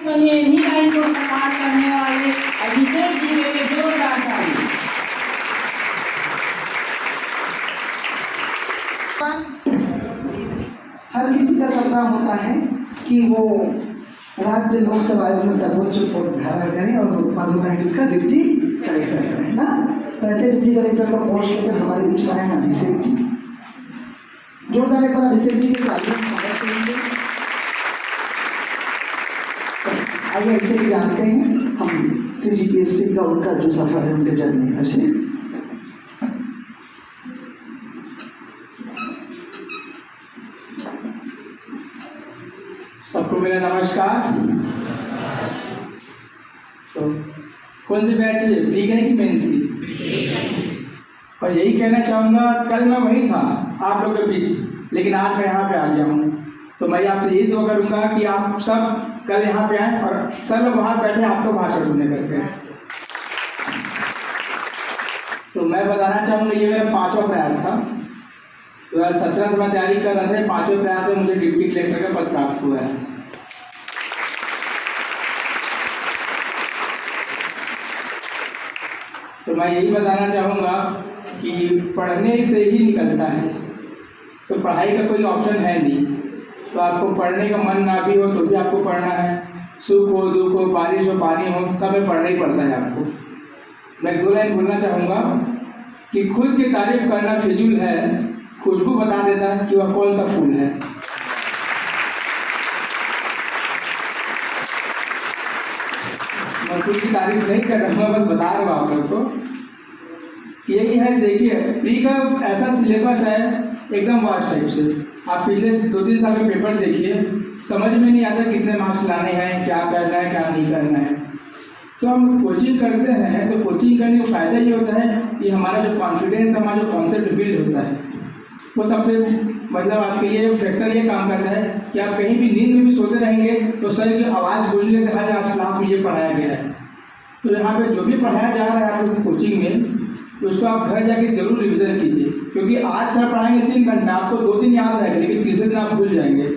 इन्हीं लाइन को साकार करने वाले अभिषेक जी के लिए जोरदार ताली। हर किसी का सपना होता है कि वो राज्य लोकसभा आयोग में सर्वोच्च पद धारण करें और पद होता है किसका, डिप्टी कलेक्टर का, है ना। तो ऐसे डिप्टी कलेक्टर का पोस्ट लेकर हमारे बीच में आए हैं अभिषेक जी। जोरदार एक बार अभिषेक जी के आइए अभिषेक जी जानते हैं हम CGPSC का उनका जो सफर है उनके जर्नी में से। सबको मेरा नमस्कार। तो कौन सी बैच है, प्री की मेंस की? और यही कहना चाहूँगा, कल मैं वही था आप लोगों के बीच, लेकिन आज मैं यहाँ पे आ गया हूँ। तो मैं आपसे यही दुआ करूँगा कि आप सब कल यहाँ पे आएँ और सब लोग वहाँ बैठे आपको भाषण सुनने करके। तो मैं बताना चाहूँगा, ये मेरा 5वां प्रयास था। 2017 से मैं तैयारी कर रहा था, 5वें प्रयास में मुझे डिप्टी कलेक्टर का पद प्राप्त हुआ है। तो मैं यही बताना चाहूँगा कि पढ़ने से ही निकलता है, तो पढ़ाई का कोई ऑप्शन है नहीं। तो आपको पढ़ने का मन ना भी हो तो भी आपको पढ़ना है, सुख हो दुख हो बारिश हो पानी हो सब में पढ़ना ही पड़ता है आपको। मैं 2 लाइन बोलना चाहूँगा कि खुद की तारीफ करना फिजूल है, खुशबू बता देता है कि वह कौन सा फूल है। मैं खुद की तारीफ नहीं कर रहा हूँ, बस बता रहा हूँ आप लोग को। यही है, देखिए प्री का ऐसा सिलेबस है एकदम वास्ट टाइप से। आप पिछले 2-3 साल के पेपर देखिए, समझ में नहीं आता कितने मार्क्स लाने हैं, क्या करना है क्या नहीं करना है। तो हम कोचिंग करते हैं, तो कोचिंग करने का फ़ायदा ये होता है कि हमारा जो कॉन्फिडेंस, हमारा जो कॉन्सेप्ट बिल्ड होता है, वो सबसे मतलब आपके लिए फैक्टर ये काम करता है कि आप कहीं भी नींद में भी सोते रहेंगे तो सर की आवाज़ गूंज लेते हैं, आज क्लास में ये पढ़ाया गया है। तो यहाँ पे जो भी पढ़ाया जा रहा है आप लोग कोचिंग में, तो उसको आप घर जाके जरूर रिवीजन कीजिए, क्योंकि आज सर पढ़ाएंगे 3 घंटा, आपको 2 दिन याद रहेगा, लेकिन तीसरे दिन आप भूल जाएंगे।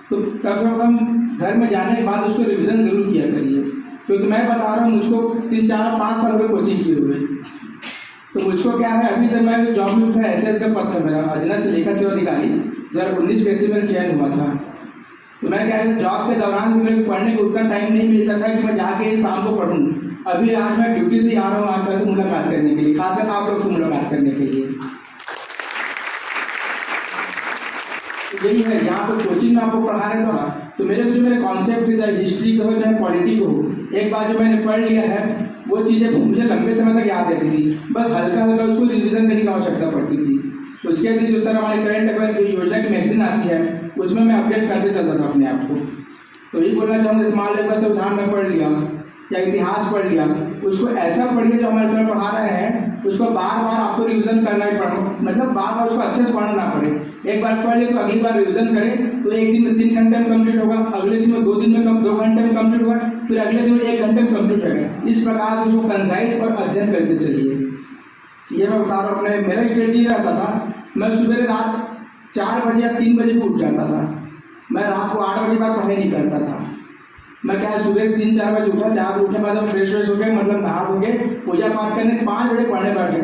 तो सबसे हम घर में जाने के बाद उसको रिवीजन जरूर किया करिए, क्योंकि मैं बता रहा हूँ मुझको 3, 4, 5 साल में कोचिंग किए हुए। तो मुझको क्या है, अभी तक मैं जॉब में उठा SS का पद था मेरा, अधीनस्थ लेखा सेवा अधिकारी, 2019 बेसिस में चयन हुआ था। तो मैं क्या है, जॉब के दौरान भी मेरे को पढ़ने को उतना टाइम नहीं मिलता था कि मैं जाके शाम को पढ़ूँ। अभी आज मैं ड्यूटी से आ रहा हूँ आज सर से मुलाकात करने के लिए, खासकर आप लोग से मुलाकात करने के लिए। यही है, यहाँ पर कोचिंग में आपको पढ़ा रहे तो मेरे कॉन्सेप्ट है, चाहे हिस्ट्री का हो चाहे पॉलिटी का हो, एक बार जो मैंने पढ़ लिया है वो चीज़ें मुझे लंबे समय तक याद रहती थी, बस हल्का हल्का उसको रिविजन करने की आवश्यकता पड़ती थी। उसके बाद जो सर हमारे करंट अफेयर की योजना की मैगजीन आती है, उसमें मैं अपडेट करते चलता था अपने आप को। तो यही बोलना चाहूँगा, स्मॉल लेवल से उदाहरण में पढ़ लिया या इतिहास पढ़ लिया, उसको ऐसा पढ़िए जो हमारे सर पढ़ा रहे हैं उसको बार बार आपको रिवीजन करना ही पड़े, मतलब बार बार उसको अच्छे से पढ़ना ना पड़े। एक बार पढ़ लिया तो अगली बार रिवीजन करें, तो एक दिन में 3 घंटे में कंप्लीट होगा, अगले दिन में 2 दिन में 2 घंटे में कंप्लीट होगा, फिर अगले दिन में 1 घंटे में कंप्लीट होगा। इस प्रकार से उसको कंसाइज और अध्ययन करते चलिए। ये मैं बता रहा हूँ, अपने मेरा स्ट्रेटजी रहता था, मैं सुबह रात 4 बजे या 3 बजे उठ जाता था, मैं रात को 8 बजे बाद पढ़ाई नहीं करता था। मैं क्या सुबह 3-4 बजे उठा, 4 बजे उठने के बाद फ्रेश हो गए, मतलब नहा हो गए, पूजा पाठ करने 5 बजे पढ़ने बैठे।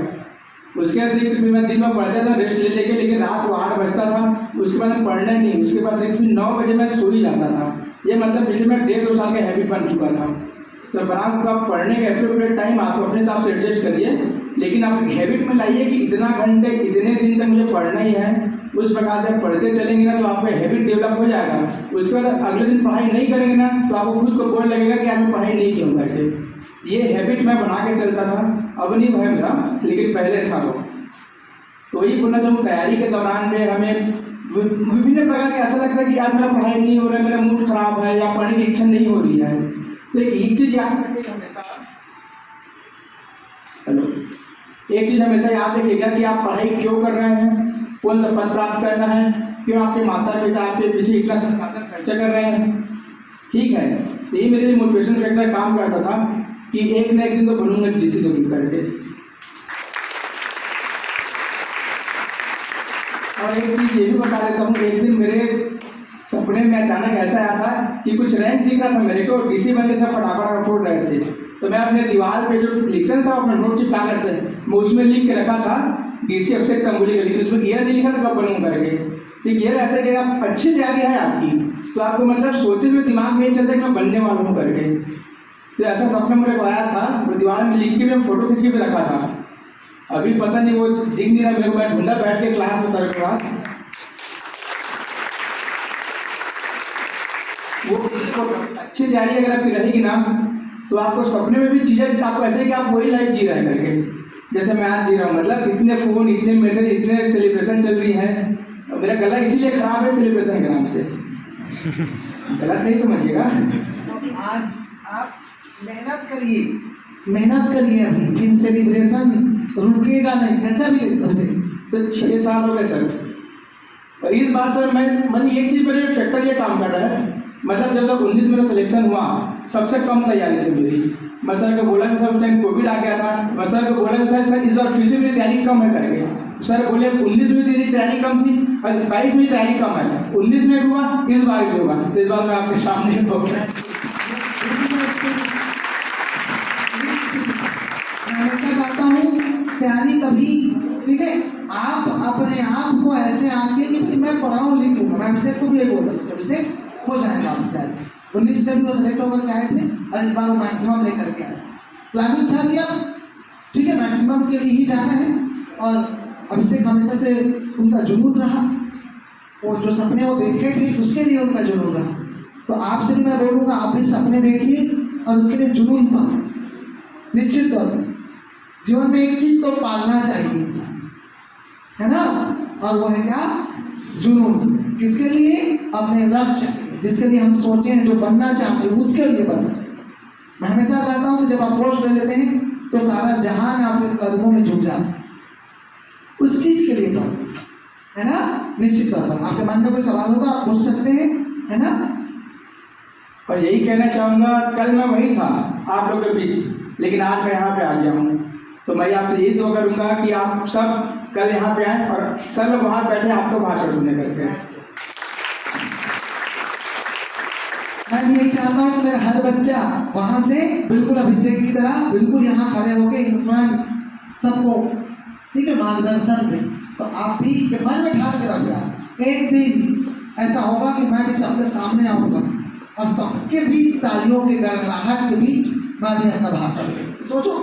उसके अतिरिक्त भी मैं दिन में पढ़ता था रेस्ट ले लेके, लेकिन रात को 8 बजता था, उसके बाद पढ़ना ही नहीं। उसके बाद फिर 9 बजे मैं सो ही जाता था। ये मतलब पिछले मैं 1.5-2 साल का हैबिट बन चुका था। तो बराबर का पढ़ने का एप्रोप्रिएट टाइम आप अपने हिसाब से एडजस्ट करिए, लेकिन आप हैबिट में लाइए कि इतना घंटे इतने दिन तक मुझे पढ़ना ही है। उस प्रकार से आप पढ़ते चलेंगे ना तो आपका हैबिट डेवलप हो जाएगा। उसके बाद अगले दिन पढ़ाई नहीं करेंगे ना तो आपको खुद को बोझ लगेगा कि आज मैं पढ़ाई नहीं क्यों करके। ये हैबिट मैं बना के चलता था, अब नहीं है मेरा, लेकिन पहले था वो। तो यही बोलना चाहूँ, तैयारी के दौरान में हमें विभिन्न प्रकार के ऐसा लगता है कि आज मेरा पढ़ाई नहीं हो रहा है, मेरा मूड खराब है या पढ़ने की इच्छा नहीं हो रही है। तो एक चीज़ याद रखिएगा हमेशा, एक चीज़ हमेशा याद रखिएगा कि आप पढ़ाई क्यों कर रहे हैं, कौन सा पद प्राप्त करना है, क्यों आपके माता पिता आपके पीछे इतना संसाधन खर्चा कर रहे हैं। ठीक है, यही मेरे लिए मोटिवेशन फैक्टर काम करता था कि एक न एक दिन तो बनूंगा डीसी जरूर करके। और एक चीज़ ये भी बता देता हूँ, एक दिन मेरे सपने में अचानक ऐसा आया था कि कुछ रैंक दिख रहा था मेरे को, डीसी बनने से फटाफट फोड़ रहे थे। तो मैं अपने दीवार पे जो लिखता था अपना नोट चिपका करते हैं, मैं उसमें लिख के रखा था डीसी अफसर कंबोली का, लेकिन उसमें ईयर नहीं लिखा था कब बनूँ करके। ठीक ये रहता है कि आप अच्छी तैयारी है आपकी, तो आपको मतलब सोते हुए दिमाग में ये चलता है कि मैं बनने वाला हूँ करके। तो ऐसा सपना मेरे को आया था, वो दीवार में लिख के मैं फोटो खींच के भी रखा था। अभी पता नहीं वो दिख नहीं रहा मेरे को, मैं ढूंढा बैठ के क्लास में सर के बाद। वो अच्छी तैयारी अगर आपकी रहेगी ना, तो आपको सपने में भी चीज़ें आपको ऐसे कि आप वही लाइफ जी रहे हैं करके, जैसे मैं आज जी रहा हूँ। मतलब इतने फ़ोन, इतने मैसेज, इतने सेलिब्रेशन चल रही है। मेरा गला इसीलिए खराब है सेलिब्रेशन के नाम से, गलत नहीं समझिएगा। आज आप मेहनत करिए, मेहनत करिए, अभी फिर सेलिब्रेशन रुकेगा नहीं, कैसा भी सर 6 साल हो गए सर। और इस बात सर मैं एक चीज़ पर फैक्टर ये काम कर रहा है, मतलब जब तक 19 मेरा सिलेक्शन हुआ सबसे कम तैयारी थी मेरी। मैं सर को बोला कि सर उस टाइम कोविड आ गया था, मैं सर को बोला कि सर इस बार फिर से मेरी तैयारी कम है करके। सर बोले 19 में तेरी तैयारी कम थी और 22 में तैयारी कम है, 19 में हुआ इस बार भी होगा। तो इस बार मैं आपके सामने हो गया। मैं ऐसा करता हूँ, तैयारी कभी, ठीक है, आप अपने आप को ऐसे आके कि मैं पढ़ाऊँ लिख लूँगा। मैं अभिषेक को भी ये बोल रहा था, अभिषेक हो जाएगा आप तैयारी। 19 में भी वो सेलेक्ट होकर के आए थे और इस बार वो मैक्सिमम लेकर के आए। प्लानिंग था कि अब ठीक है मैक्सिमम के लिए ही जाना है, और अभिषेक हमेशा से उनका जुनून रहा, वो जो सपने वो देखे थे उसके लिए उनका जुनून रहा। तो आपसे भी मैं बोलूँगा, आप भी सपने देखिए और उसके लिए जुनून पाओ। निश्चित तौर पर जीवन में एक चीज़ तो पालना चाहिए इंसान, है ना, और वो है क्या? जुनून। किसके लिए? अपने लक्ष्य, जिसके लिए हम सोचे हैं, जो बनना चाहते हैं उसके लिए बनना। मैं हमेशा कहता हूँ कि जब आप पोस्ट ले लेते हैं तो सारा जहान आपके कदमों में झुक जाता है, उस चीज के लिए तो, है ना। निश्चित तौर पर आपके मन में कोई सवाल होगा आप पूछ सकते हैं, है ना। और यही कहना चाहूँगा, कल मैं वही था आप लोग के बीच, लेकिन आज मैं यहाँ पे आ गया हूँ। तो मैं आपसे यही दुआ करूँगा कि आप सब कल यहाँ पे आए और सर लोग वहाँ बैठे आपको भाषण सुनने करके। मैं भी यही चाहता हूँ कि मेरा हर बच्चा वहाँ से बिल्कुल अभिषेक की तरह बिल्कुल यहाँ खड़े होके इन फ्रंट सबको, ठीक है, मार्गदर्शन दे। तो आप भी ये मन में ठान के रखिए, एक दिन ऐसा होगा कि मैं भी सबके सामने आऊँगा और सबके बीच तालियों के गड़गड़ाहट के बीच मैं भी अपना भाषण दूँ। सोचो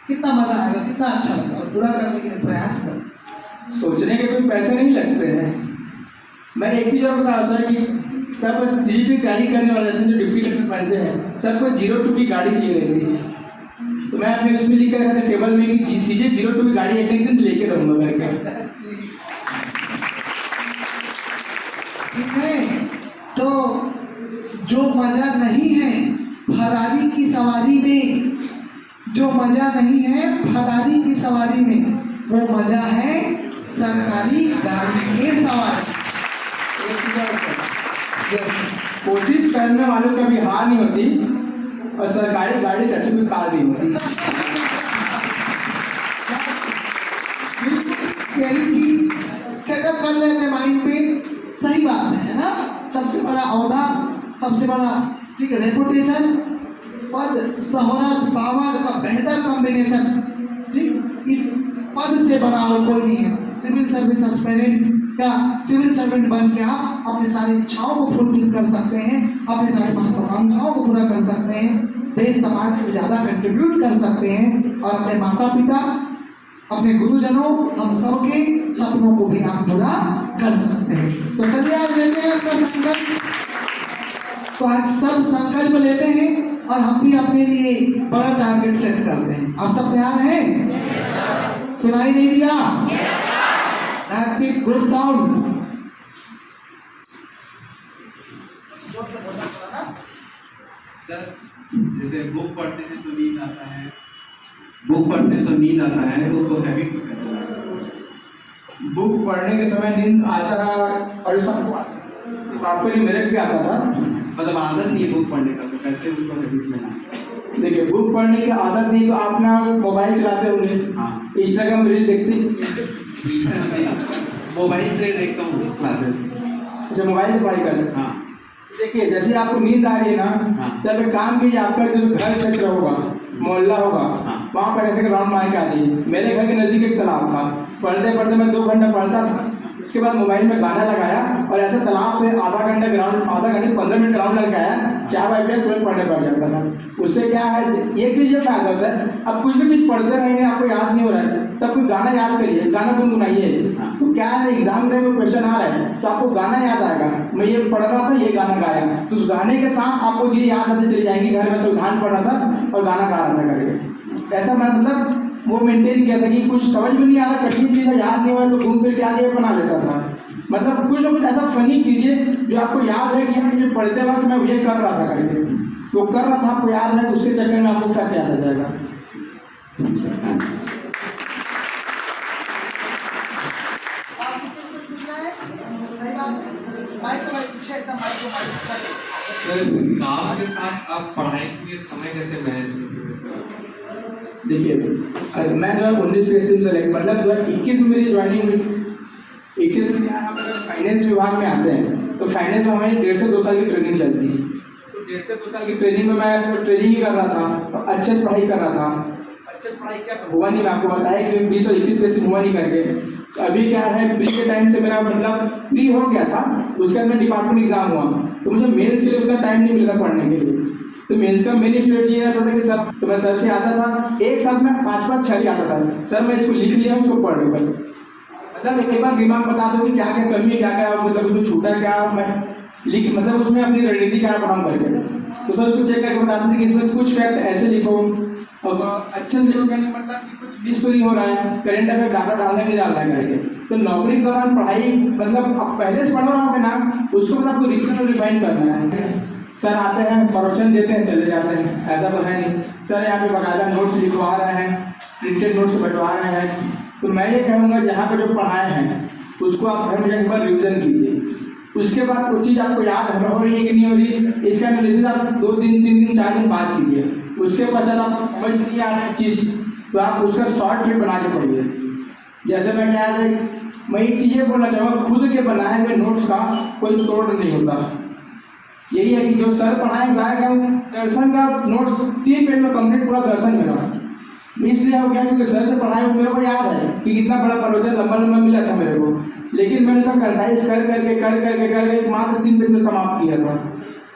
कितना मजा आएगा, कितना अच्छा लगेगा, और पूरा करने के लिए प्रयास करो। सोचने के कोई पैसे नहीं लगते हैं। मैं एक चीज़ और बता सर कि सब सीधी की तैयारी करने वाले थे जो डिप्टी कलेक्टर बनते हैं, सबको 02 की गाड़ी चाहिए रहती है। तो मैं अपने उसमें लिख कर रखा था टेबल में कि सीधे 02 की गाड़ी एक दिन लेके रहूँगा करके। ठीक है, तो जो मजा नहीं है फरारी की सवारी में, जो मजा नहीं है फरारी की सवारी में, वो मजा है सरकारी गाड़ी के सवारी। कोशिश करने वालों का भी हार नहीं होती, और सरकारी गाड़ी जैसे कोई कार नहीं होती। यही चीज सेटअप कर ले अपने माइंड पे, सही बात है ना। सबसे बड़ा औहदा, सबसे बड़ा, ठीक है, रेपुटेशन, पद, शोहरत, पावर का बेहतर कॉम्बिनेशन, ठीक, इस पद से बड़ा और कोई नहीं है। सिविल सर्विस एस्पिरेंट का सिविल सर्वेंट बन के आप अपनी सारी इच्छाओं को फुलफिल कर सकते हैं, अपनी सारी महत्वाकांक्षाओं को पूरा कर सकते हैं, देश समाज को ज़्यादा कंट्रीब्यूट कर सकते हैं, और अपने माता पिता, अपने गुरुजनों, हम सबके सपनों को भी आप पूरा कर सकते हैं। तो चलिए आज लेते हैं अपना संकल्प। तो आज सब संकल्प लेते हैं और हम भी अपने लिए बड़ा टारगेट सेट करते हैं। आप सब तैयार हैं? सुनाई नहीं दिया? That's it, good sound. Sir जैसे बुक पढ़ते हैं तो नींद आता है, बुक पढ़ते हैं तो नींद आता है, तो उसको हैबिट को कैसे बनाएं? बुक पढ़ने के समय नींद आता था, और सिर्फ आपको नहीं मेरे भी आता था। मतलब आदत नहीं है बुक पढ़ने का, तो कैसे उसको हैबिट बनाएं? देखिए, बुक पढ़ने की आदत नहीं तो आप ना मोबाइल चलाते होंगे, हाँ, इंस्टाग्राम रील देखते, मोबाइल से देखता हूँ क्लासेस। जब मोबाइल से पढ़ाई कर, हाँ देखिए जैसे आपको नींद आ रही है ना, हाँ। तब एक काम कीजिए, आपका जो घर क्षेत्र होगा, मोहल्ला होगा, हाँ। वहाँ पर ऐसे ग्राउंड मार के आ जाइए। मेरे घर के नज़दीक एक तालाब था, पढ़ते पढ़ते मैं 2 घंटा पढ़ता था, उसके बाद मोबाइल में गाना लगाया और ऐसे तालाब से आधा घंटे 15 मिनट ग्राउंड लग गया, 4 बजे तुरंत पढ़ने पड़ जाता था। उससे क्या है, एक चीज़ ये फायदा होता है, अब कुछ भी चीज़ पढ़ते रहेंगे आपको याद नहीं हो रहा है, तब कोई गाना याद करिए, गाना गुनगुनाइए। तो क्या है, एग्जाम में क्वेश्चन आ रहा है तो आपको गाना याद आएगा, मैं ये पढ़ रहा था, ये गाना गाया, तो उस गाने के साथ आपको चीज़ याद आती चली जाएंगी, घर में संविधान पढ़ रहा था और गाना गा रहा था करके। ऐसा मैं मतलब वो मेंटेन किया था कि कुछ समझ में नहीं आ रहा, कठिन चीज़ याद नहीं हो रहा, तो घूम फिर के आगे बना लेता था। मतलब कुछ ना कुछ ऐसा फनी कीजिए जो आपको याद है कि मुझे पढ़ते वक्त मैं ये कर रहा था करके, तो कर रहा था, आपको याद है, तो उसके चक्कर में आपको फैक्ट याद आ जाएगा। आप किसी को कुछ पूछना है? सही बात है। माइक तो भाई पूछे, एकदम माइक को सर, काम के साथ आप पढ़ाई के लिए समय कैसे मैनेज करते हैं? देखिए मैं 2019 के सेलेक्ट, मतलब 2021 में मेरी ज्वाइनिंग हुई। 21 में क्या, हम अगर फाइनेंस विभाग में आते हैं तो फाइनेंस में हमारी 1.5 से 2 साल की ट्रेनिंग चलती है। तो 1.5 से 2 साल की ट्रेनिंग में मैं ट्रेनिंग ही कर रहा था और अच्छे से पढ़ाई कर रहा था। अच्छे से पढ़ाई क्या हुआ नहीं, मैं आपको बताया कि 20 और 21 पे से हुआ नहीं करके। अभी क्या है, प्री के टाइम से मेरा मतलब प्री हो गया था, उसके बाद में डिपार्टमेंट एग्जाम हुआ, तो मुझे मेंस के लिए उतना टाइम नहीं मिला पढ़ने के लिए। तो मेंस का मेरी स्ट्रेटजी ये रहता था कि सर, तो मैं सर से आता था, एक साथ में 5-5 6 से आता था, सर मैं इसको लिख लिया हूँ, उसको पढ़ लूँगा। मतलब एक बार दिमाग बता दो कि क्या क्या कमी है, क्या क्या मतलब उसमें छूटा, क्या मैं लिख, मतलब उसमें अपनी रणनीति क्या बनाऊँ करके। तो सर उसको चेक करके बताते थे कि इसमें कुछ फैक्ट ऐसे लिखो और अच्छे से लिखो, कहने मतलब कि कुछ मिस तो नहीं हो रहा है, करेंट अफेयर डाटा डालना नहीं डालना है करके। तो नौकरी के दौरान पढ़ाई मतलब आप पहले से पढ़ रहे होगे ना, उसको मतलब आपको रिविजन और रिफाइन करना है। सर आते हैं, प्रोडक्शन देते हैं, चले जाते हैं, ऐसा तो है नहीं। सर यहाँ पे बाकायदा नोट्स लिखवा रहे हैं, प्रिंटेड नोट्स बंटवा रहे हैं। तो मैं ये कहूँगा जहाँ पे जो पढ़ाए हैं उसको आप घर में जाकर एक बार रिविजन कीजिए। उसके बाद कोई चीज़ आपको याद हो रही है कि नहीं हो रही, इसका एनालिसिस आप 2 दिन 3 दिन 4 दिन बाद कीजिए। उसके पश्चात आपको समझ में नहीं आ रहा है चीज़, तो आप उसका शॉर्ट ट्रिप बना के पढ़िए। जैसे मैं क्या है, मैं एक चीज़ें बोलना चाहूँगा, खुद के बनाए हुए नोट्स का कोई तोड़ नहीं होता। यही है कि जो सर पढ़ाए गया दर्शन का नोट्स 3 पेज में कंप्लीट पूरा दर्शन मेरा, इसलिए हो गया क्योंकि सर से पढ़ाए हुए मेरे को याद है कि कितना बड़ा प्रवचन लंबा मिला था मेरे को, लेकिन मैंने उसका कंसाइज कर मात्र 3 पेज में समाप्त किया था।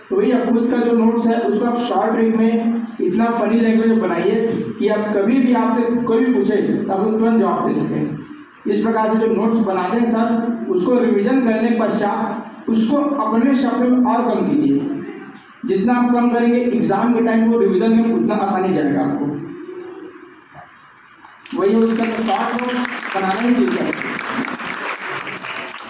तो वही आप खुद का जो नोट्स है उसको आप शॉर्ट ट्रिक में इतना फनी लैंग्वेज में बनाइए कि आप कभी भी आपसे कोई भी पूछे तो आप तुरंत जवाब दे सकें। इस प्रकार से जो नोट्स बनाते हैं सर, उसको रिवीजन करने के पश्चात उसको अपने शब्द में और कम कीजिए। जितना आप कम करेंगे एग्जाम के टाइम को रिवीजन में उतना आसानी जाएगा आपको। वही उसका शॉर्ट नोट्स बनाना ही चाहिए।